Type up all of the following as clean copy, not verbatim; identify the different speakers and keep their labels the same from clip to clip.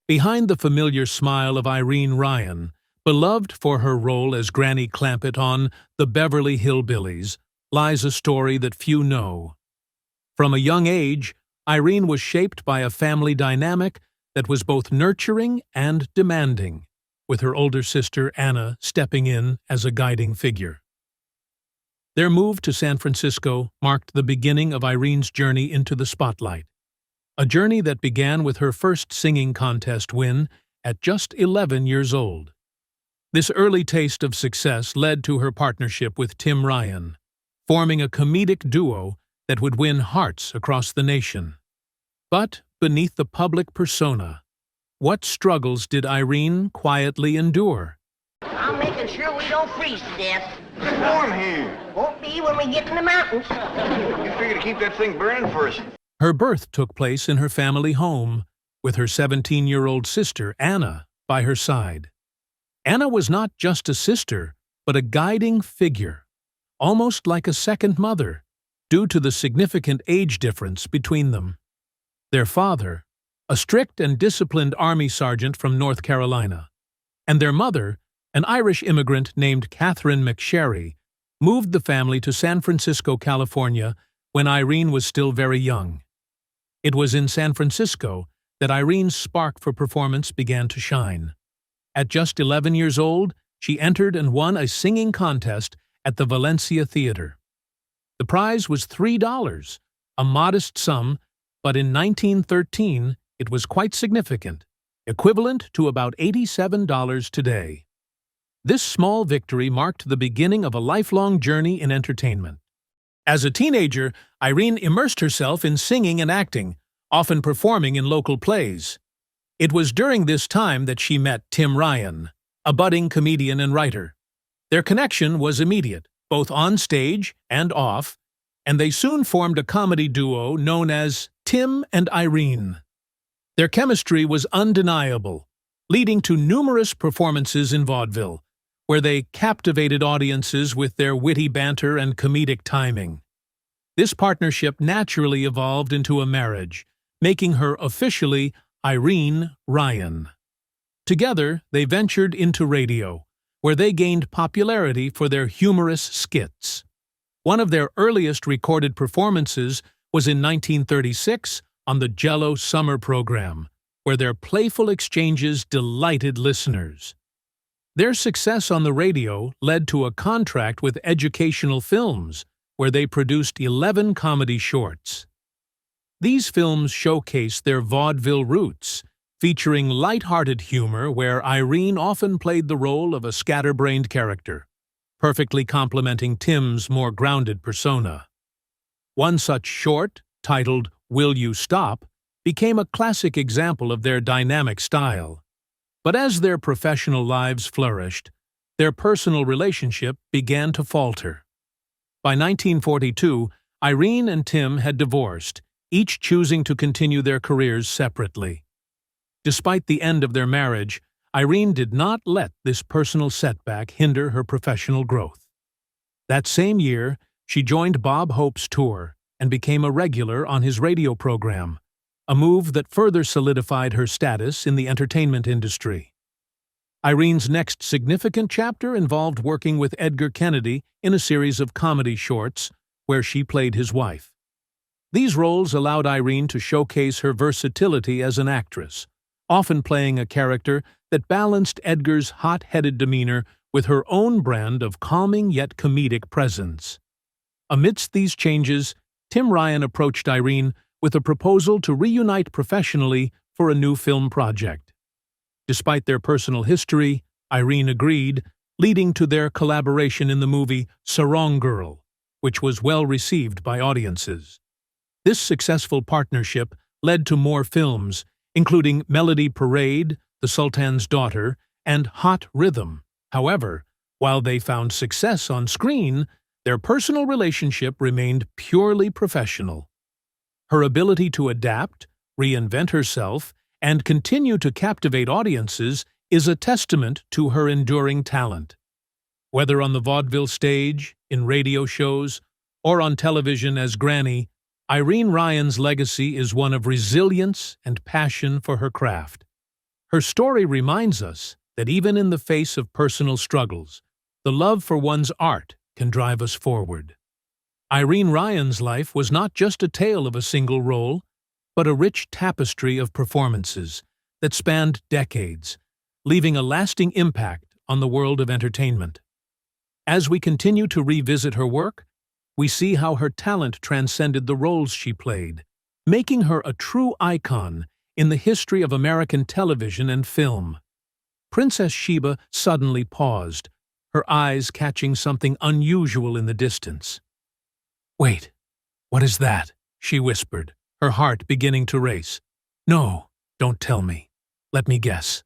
Speaker 1: Behind the familiar smile of Irene Ryan, beloved for her role as Granny Clampett on The Beverly Hillbillies, lies a story that few know. From a young age, Irene was shaped by a family dynamic that was both nurturing and demanding, with her older sister Anna stepping in as a guiding figure. Their move to San Francisco marked the beginning of Irene's journey into the spotlight, a journey that began with her first singing contest win at just 11 years old. This early taste of success led to her partnership with Tim Ryan, forming a comedic duo that would win hearts across the nation. But beneath the public persona, what struggles did Irene quietly endure?
Speaker 2: I'm making sure we don't freeze to death.
Speaker 3: It's warm here.
Speaker 2: Won't be when we get in the mountains.
Speaker 3: You figure to keep that thing burning for us.
Speaker 1: Her birth took place in her family home, with her 17-year-old sister, Anna, by her side. Anna was not just a sister, but a guiding figure, almost like a second mother, due to the significant age difference between them. Their father, a strict and disciplined Army sergeant from North Carolina, and their mother, an Irish immigrant named Catherine McSherry, moved the family to San Francisco, California, when Irene was still very young. It was in San Francisco that Irene's spark for performance began to shine. At just 11 years old, she entered and won a singing contest at the Valencia Theater. The prize was $3, a modest sum, but in 1913 it was quite significant, equivalent to about $87 today. This small victory marked the beginning of a lifelong journey in entertainment. As a teenager, Irene immersed herself in singing and acting, often performing in local plays. It was during this time that she met Tim Ryan, a budding comedian and writer. Their connection was immediate, both on stage and off, and they soon formed a comedy duo known as Tim and Irene. Their chemistry was undeniable, leading to numerous performances in vaudeville, where they captivated audiences with their witty banter and comedic timing. This partnership naturally evolved into a marriage, making her officially Irene Ryan. Together, they ventured into radio, where they gained popularity for their humorous skits. One of their earliest recorded performances was in 1936 on the Jell-O Summer program, where their playful exchanges delighted listeners. Their success on the radio led to a contract with Educational Films, where they produced 11 comedy shorts. These films showcase their vaudeville roots, featuring light-hearted humor where Irene often played the role of a scatterbrained character, perfectly complementing Tim's more grounded persona. One such short, titled Will You Stop, became a classic example of their dynamic style. But as their professional lives flourished, their personal relationship began to falter. By 1942, Irene and Tim had divorced, each choosing to continue their careers separately. Despite the end of their marriage, Irene did not let this personal setback hinder her professional growth. That same year, she joined Bob Hope's tour and became a regular on his radio program, a move that further solidified her status in the entertainment industry. Irene's next significant chapter involved working with Edgar Kennedy in a series of comedy shorts where she played his wife. These roles allowed Irene to showcase her versatility as an actress, often playing a character that balanced Edgar's hot-headed demeanor with her own brand of calming yet comedic presence. Amidst these changes, Tim Ryan approached Irene with a proposal to reunite professionally for a new film project. Despite their personal history, Irene agreed, leading to their collaboration in the movie Sarong Girl, which was well received by audiences. This successful partnership led to more films, including Melody Parade, The Sultan's Daughter, and Hot Rhythm. However, while they found success on screen, their personal relationship remained purely professional. Her ability to adapt, reinvent herself, and continue to captivate audiences is a testament to her enduring talent. Whether on the vaudeville stage, in radio shows, or on television as Granny, Irene Ryan's legacy is one of resilience and passion for her craft. Her story reminds us that even in the face of personal struggles, the love for one's art can drive us forward. Irene Ryan's life was not just a tale of a single role, but a rich tapestry of performances that spanned decades, leaving a lasting impact on the world of entertainment. As we continue to revisit her work, we see how her talent transcended the roles she played, making her a true icon in the history of American television and film. Princess Sheba suddenly paused, her eyes catching something unusual in the distance. "Wait, what is that?" she whispered, her heart beginning to race. "No, don't tell me. Let me guess."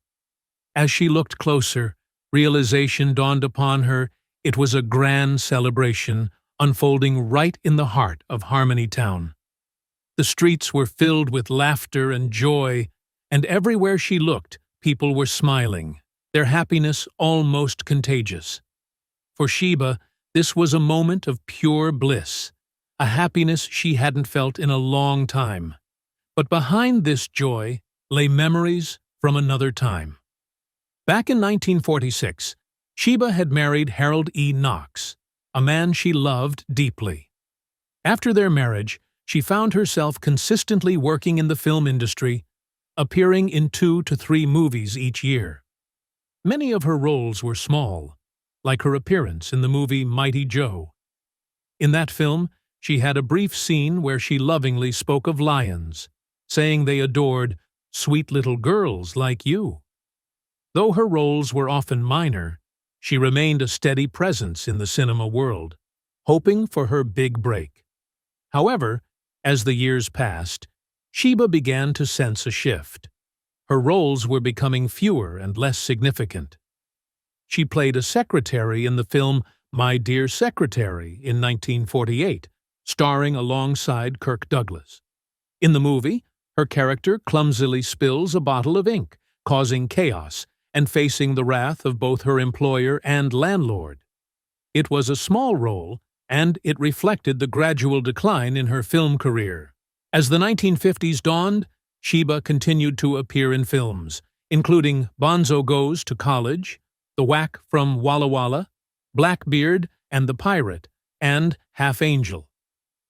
Speaker 1: As she looked closer, realization dawned upon her. It was a grand celebration unfolding right in the heart of Harmony Town. The streets were filled with laughter and joy, and everywhere she looked, people were smiling, their happiness almost contagious. For Sheba, this was a moment of pure bliss, a happiness she hadn't felt in a long time. But behind this joy lay memories from another time. Back in 1946, Sheba had married Harold E. Knox, a man she loved deeply. After their marriage, she found herself consistently working in the film industry, appearing in 2 to 3 movies each year. Many of her roles were small, like her appearance in the movie Mighty Joe. In that film, she had a brief scene where she lovingly spoke of lions, saying they adored sweet little girls like you. Though her roles were often minor, she remained a steady presence in the cinema world, hoping for her big break. However, as the years passed, Sheba began to sense a shift. Her roles were becoming fewer and less significant. She played a secretary in the film My Dear Secretary in 1948, starring alongside Kirk Douglas. In the movie, her character clumsily spills a bottle of ink, causing chaos and facing the wrath of both her employer and landlord. It was a small role, and it reflected the gradual decline in her film career. As the 1950s dawned, Sheba continued to appear in films, including Bonzo Goes to College, The Whack from Walla Walla, Blackbeard and the Pirate, and Half Angel.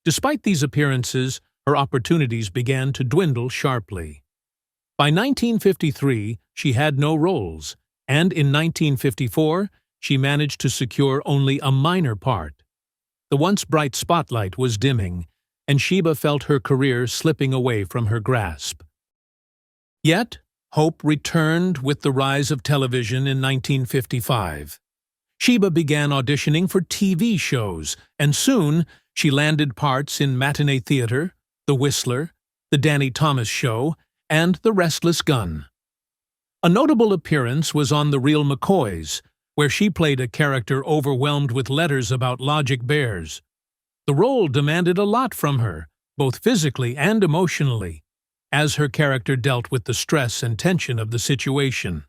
Speaker 1: Despite these appearances, her opportunities began to dwindle sharply. By 1953, she had no roles, and in 1954, she managed to secure only a minor part. The once bright spotlight was dimming, and Sheba felt her career slipping away from her grasp. Yet, hope returned with the rise of television in 1955. Sheba began auditioning for TV shows, and soon she landed parts in Matinee Theater, The Whistler, The Danny Thomas Show, and The Restless Gun. A notable appearance was on The Real McCoys, where she played a character overwhelmed with letters about logic bears. The role demanded a lot from her, both physically and emotionally, as her character dealt with the stress and tension of the situation.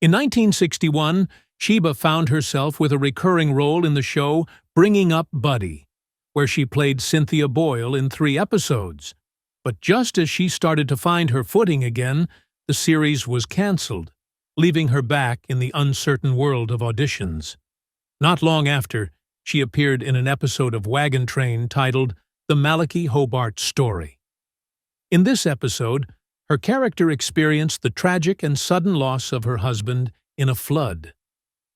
Speaker 1: In 1961, Sheba found herself with a recurring role in the show Bringing Up Buddy, where she played Cynthia Boyle in 3 episodes. But just as she started to find her footing again, the series was canceled, leaving her back in the uncertain world of auditions. Not long after, she appeared in an episode of Wagon Train titled The Malachi Hobart Story. In this episode, her character experienced the tragic and sudden loss of her husband in a flood,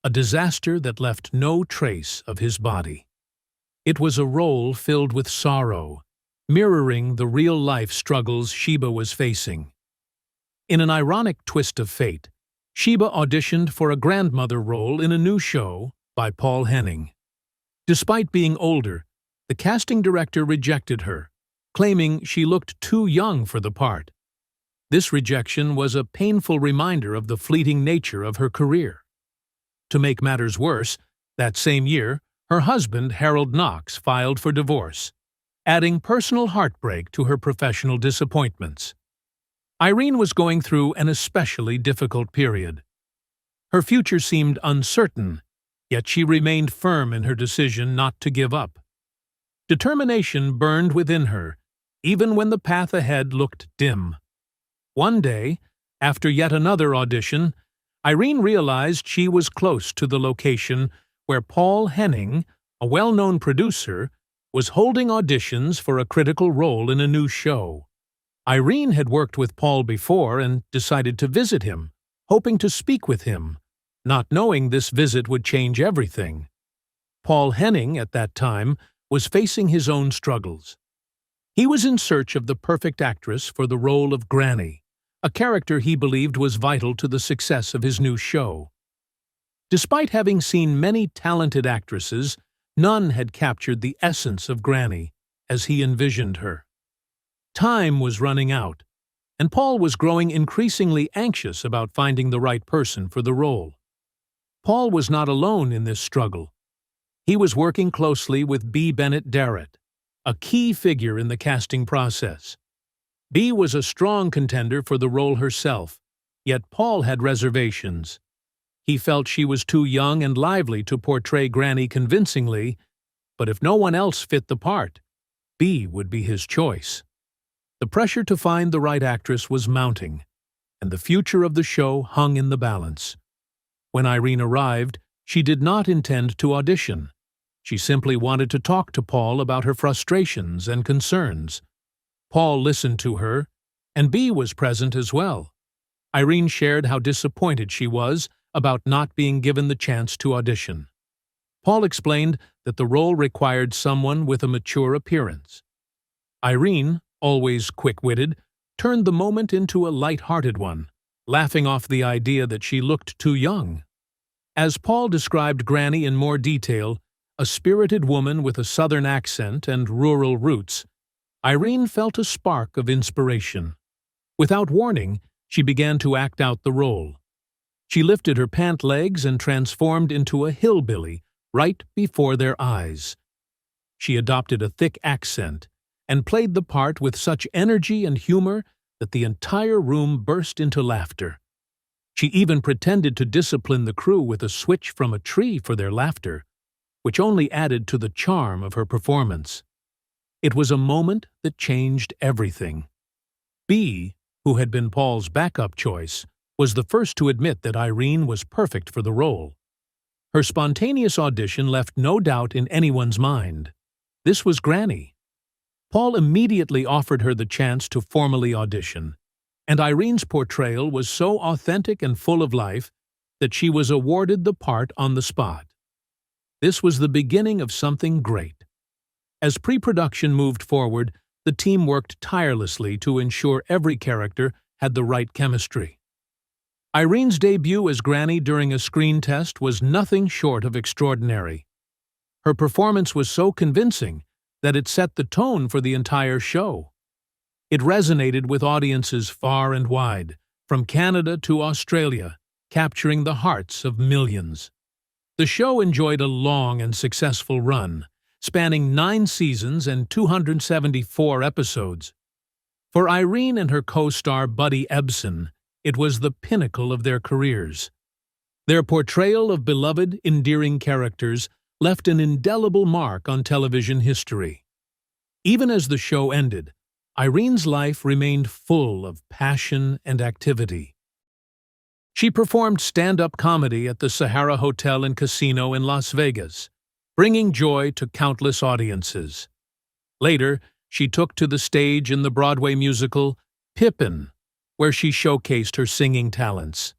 Speaker 1: a disaster that left no trace of his body. It was a role filled with sorrow, mirroring the real-life struggles Sheba was facing. In an ironic twist of fate, Sheba auditioned for a grandmother role in a new show by Paul Henning. Despite being older, the casting director rejected her, claiming she looked too young for the part. This rejection was a painful reminder of the fleeting nature of her career. To make matters worse, that same year, her husband, Harold Knox, filed for divorce, adding personal heartbreak to her professional disappointments. Irene was going through an especially difficult period. Her future seemed uncertain, yet she remained firm in her decision not to give up. Determination burned within her, even when the path ahead looked dim. One day, After yet another audition, Irene realized she was close to the location where Paul Henning, a well-known producer, was holding auditions for a critical role in a new show. Irene had worked with Paul before and decided to visit him, hoping to speak with him, not knowing this visit would change everything. Paul Henning, at that time, was facing his own struggles. He was in search of the perfect actress for the role of Granny, a character he believed was vital to the success of his new show. Despite having seen many talented actresses, none had captured the essence of Granny as he envisioned her. Time was running out, and Paul was growing increasingly anxious about finding the right person for the role. Paul was not alone in this struggle. He was working closely with B. Bennett Darrett, a key figure in the casting process. B was a strong contender for the role herself, yet Paul had reservations. He felt she was too young and lively to portray Granny convincingly, but if no one else fit the part, B would be his choice. The pressure to find the right actress was mounting, and the future of the show hung in the balance. When Irene arrived, she did not intend to audition. She simply wanted to talk to Paul about her frustrations and concerns. Paul listened to her, and B was present as well. Irene shared how disappointed she was about not being given the chance to audition. Paul explained that the role required someone with a mature appearance. Irene, always quick-witted, turned the moment into a light-hearted one, laughing off the idea that she looked too young. As Paul described Granny in more detail, a spirited woman with a southern accent and rural roots, Irene felt a spark of inspiration. Without warning, she began to act out the role. She lifted her pant legs and transformed into a hillbilly right before their eyes. She adopted a thick accent and played the part with such energy and humor that the entire room burst into laughter. She even pretended to discipline the crew with a switch from a tree for their laughter, which only added to the charm of her performance. It was a moment that changed everything. B, who had been Paul's backup choice, was the first to admit that Irene was perfect for the role. Her spontaneous audition left no doubt in anyone's mind. This was Granny. Paul immediately offered her the chance to formally audition, and Irene's portrayal was so authentic and full of life that she was awarded the part on the spot. This was the beginning of something great. As pre-production moved forward, the team worked tirelessly to ensure every character had the right chemistry. Irene's debut as Granny during a screen test was nothing short of extraordinary. Her performance was so convincing that it set the tone for the entire show. It resonated with audiences far and wide, from Canada to Australia, capturing the hearts of millions. The show enjoyed a long and successful run, spanning 9 seasons and 274 episodes. For Irene and her co-star Buddy Ebsen, it was the pinnacle of their careers. Their portrayal of beloved, endearing characters left an indelible mark on television history. Even as the show ended, Irene's life remained full of passion and activity. She performed stand-up comedy at the Sahara Hotel and Casino in Las Vegas, bringing joy to countless audiences. Later, she took to the stage in the Broadway musical Pippin, where she showcased her singing talents.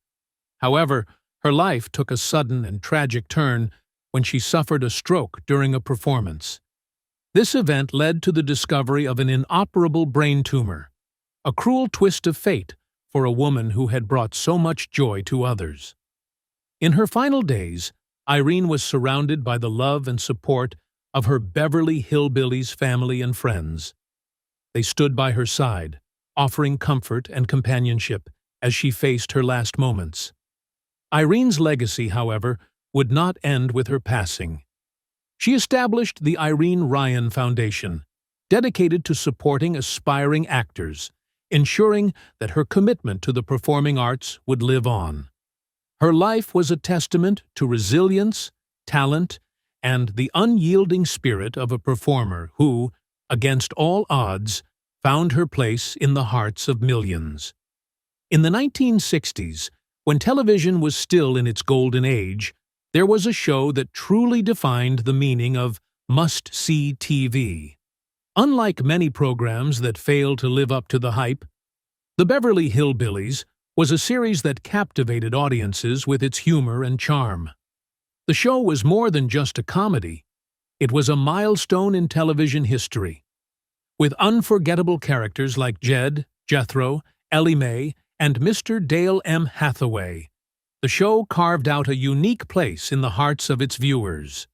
Speaker 1: However, her life took a sudden and tragic turn when she suffered a stroke during a performance. This event led to the discovery of an inoperable brain tumor, a cruel twist of fate for a woman who had brought so much joy to others. In her final days, Irene was surrounded by the love and support of her Beverly Hillbillies family and friends. They stood by her side, offering comfort and companionship as she faced her last moments. Irene's legacy, however, would not end with her passing. She established the Irene Ryan Foundation, dedicated to supporting aspiring actors, ensuring that her commitment to the performing arts would live on. Her life was a testament to resilience, talent, and the unyielding spirit of a performer who, against all odds, found her place in the hearts of millions. In the 1960s, when television was still in its golden age, there was a show that truly defined the meaning of must-see TV. Unlike many programs that fail to live up to the hype, The Beverly Hillbillies was a series that captivated audiences with its humor and charm. The show was more than just a comedy. It was a milestone in television history. With unforgettable characters like Jed, Jethro, Ellie Mae, and Mr. Dale M. Hathaway, the show carved out a unique place in the hearts of its viewers.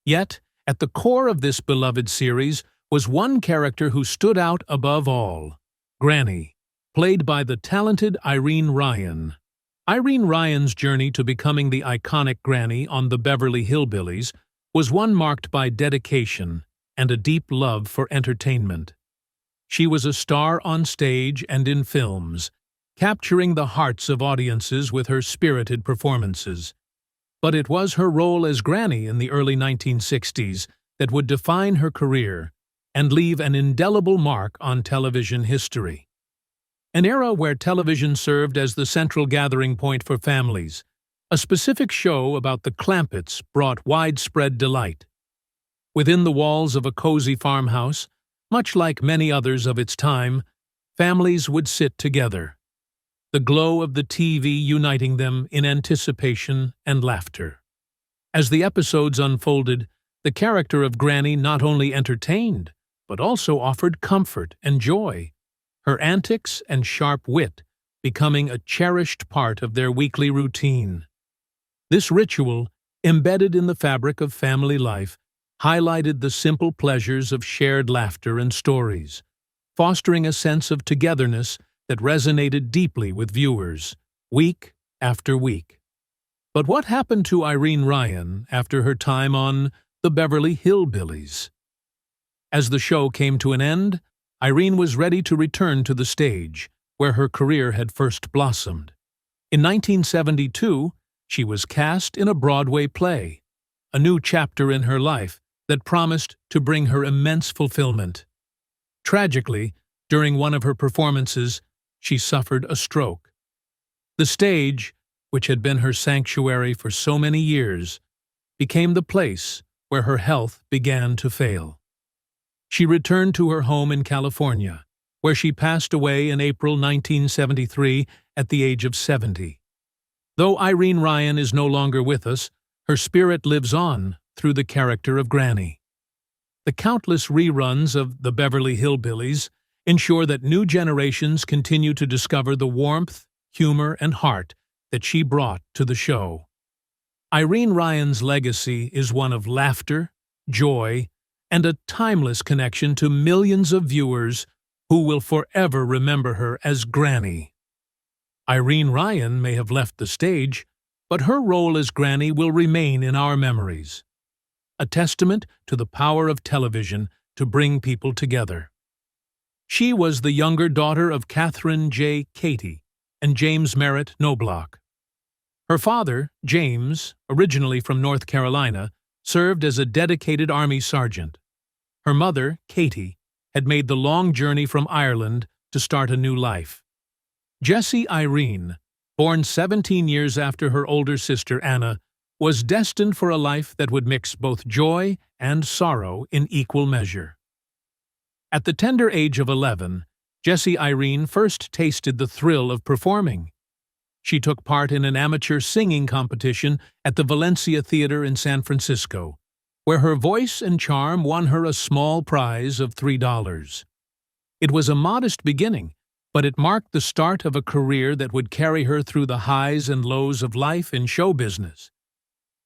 Speaker 1: Yet, at the core of this beloved series was one character who stood out above all: Granny, played by the talented Irene Ryan. Irene Ryan's journey to becoming the iconic Granny on The Beverly Hillbillies was one marked by dedication and a deep love for entertainment. She was a star on stage and in films, capturing the hearts of audiences with her spirited performances. But it was her role as Granny in the early 1960s that would define her career and leave an indelible mark on television history. An era where television served as the central gathering point for families. A specific show about the Clampetts brought widespread delight. Within the walls of a cozy farmhouse, much like many others of its time, families would sit together, the glow of the TV uniting them in anticipation and laughter. As the episodes unfolded, the character of Granny not only entertained, but also offered comfort and joy, her antics and sharp wit becoming a cherished part of their weekly routine. This ritual, embedded in the fabric of family life, highlighted the simple pleasures of shared laughter and stories, fostering a sense of togetherness that resonated deeply with viewers, week after week. But what happened to Irene Ryan after her time on The Beverly Hillbillies? As the show came to an end, Irene was ready to return to the stage, where her career had first blossomed. In 1972, she was cast in a Broadway play, a new chapter in her life that promised to bring her immense fulfillment. Tragically, during one of her performances, she suffered a stroke. The stage, which had been her sanctuary for so many years, became the place where her health began to fail. She returned to her home in California, where she passed away in April 1973 at the age of 70. Though Irene Ryan is no longer with us, her spirit lives on through the character of Granny. The countless reruns of The Beverly Hillbillies ensure that new generations continue to discover the warmth, humor, and heart that she brought to the show. Irene Ryan's legacy is one of laughter, joy, and a timeless connection to millions of viewers who will forever remember her as Granny. Irene Ryan may have left the stage, but her role as Granny will remain in our memories, a testament to the power of television to bring people together. She was the younger daughter of Catherine J. Katie and James Merritt Knobloch. Her father, James, originally from North Carolina, served as a dedicated Army sergeant. Her mother, Katie, had made the long journey from Ireland to start a new life. Jessie Irene, born 17 years after her older sister Anna, was destined for a life that would mix both joy and sorrow in equal measure. At the tender age of 11, Jessie Irene first tasted the thrill of performing. She took part in an amateur singing competition at the Valencia Theater in San Francisco, where her voice and charm won her a small prize of $3. It was a modest beginning, but it marked the start of a career that would carry her through the highs and lows of life in show business.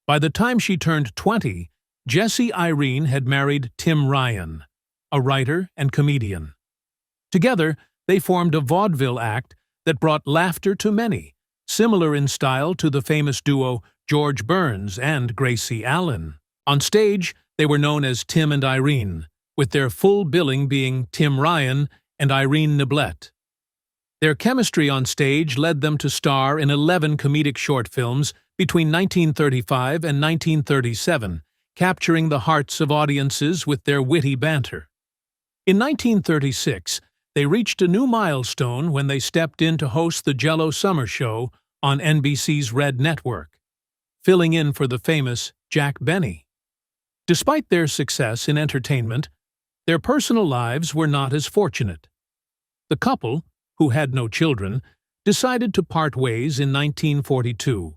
Speaker 1: By the time she turned 20, Jessie Irene had married Tim Ryan, a writer and comedian. Together, they formed a vaudeville act that brought laughter to many, similar in style to the famous duo George Burns and Gracie Allen. On stage, they were known as Tim and Irene, with their full billing being Tim Ryan and Irene Niblett. Their chemistry on stage led them to star in 11 comedic short films between 1935 and 1937, capturing the hearts of audiences with their witty banter. In 1936, they reached a new milestone when they stepped in to host the Jell-O Summer Show on NBC's Red Network, filling in for the famous Jack Benny. Despite their success in entertainment, their personal lives were not as fortunate. The couple, who had no children, decided to part ways in 1942.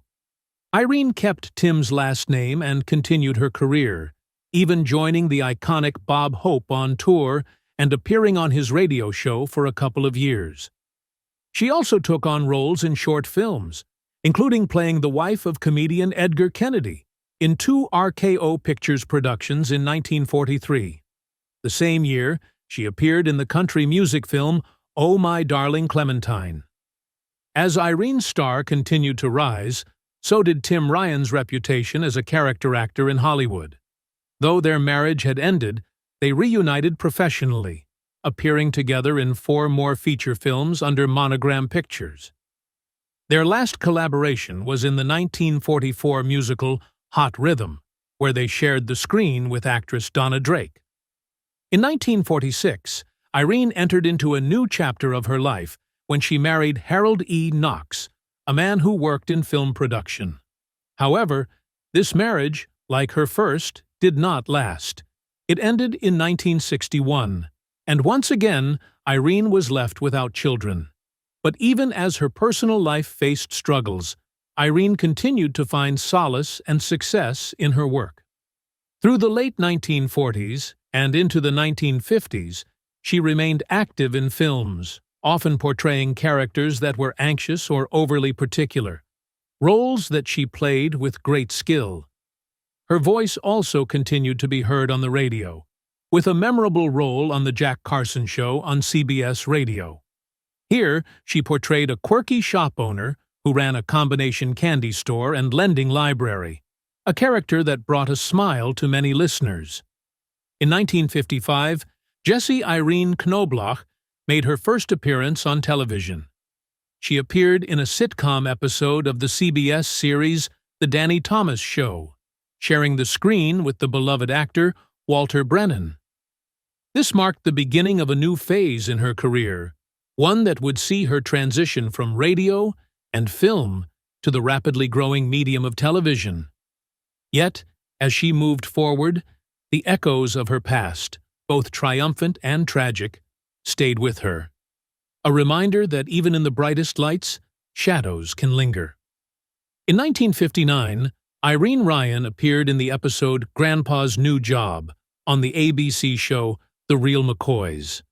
Speaker 1: Irene kept Tim's last name and continued her career, even joining the iconic Bob Hope on tour and appearing on his radio show for a couple of years. She also took on roles in short films, including playing the wife of comedian Edgar Kennedy in 2 RKO Pictures productions in 1943. The same year, she appeared in the country music film Oh My Darling Clementine. As Irene's star continued to rise, so did Tim Ryan's reputation as a character actor in Hollywood. Though their marriage had ended, they reunited professionally, appearing together in 4 more feature films under Monogram Pictures. Their last collaboration was in the 1944 musical Hot Rhythm, where they shared the screen with actress Donna Drake. In 1946, Irene entered into a new chapter of her life when she married Harold E. Knox, a man who worked in film production. However, this marriage, like her first, did not last. It ended in 1961, and once again, Irene was left without children. But even as her personal life faced struggles, Irene continued to find solace and success in her work. Through the late 1940s and into the 1950s, she remained active in films, often portraying characters that were anxious or overly particular, roles that she played with great skill. Her voice also continued to be heard on the radio, with a memorable role on The Jack Carson Show on CBS Radio. Here, she portrayed a quirky shop owner who ran a combination candy store and lending library, a character that brought a smile to many listeners. In 1955, Jessie Irene Knobloch made her first appearance on television. She appeared in a sitcom episode of the CBS series The Danny Thomas Show, sharing the screen with the beloved actor Walter Brennan. This marked the beginning of a new phase in her career, one that would see her transition from radio and film to the rapidly growing medium of television. Yet, as she moved forward, the echoes of her past, both triumphant and tragic, stayed with her. A reminder that even in the brightest lights, shadows can linger. In 1959, Irene Ryan appeared in the episode Grandpa's New Job on the ABC show The Real McCoys.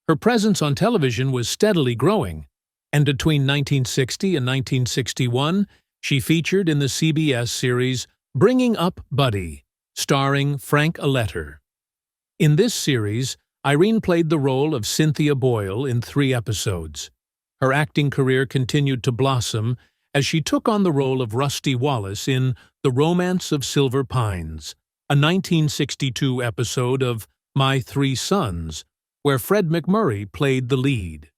Speaker 1: Her presence on television was steadily growing, and between 1960 and 1961, she featured in the CBS series Bringing Up Buddy, starring Frank Aletter. In this series, Irene played the role of Cynthia Boyle in 3 episodes. Her acting career continued to blossom as she took on the role of Rusty Wallace in The Romance of Silver Pines, a 1962 episode of My 3 Sons, where Fred MacMurray played the lead.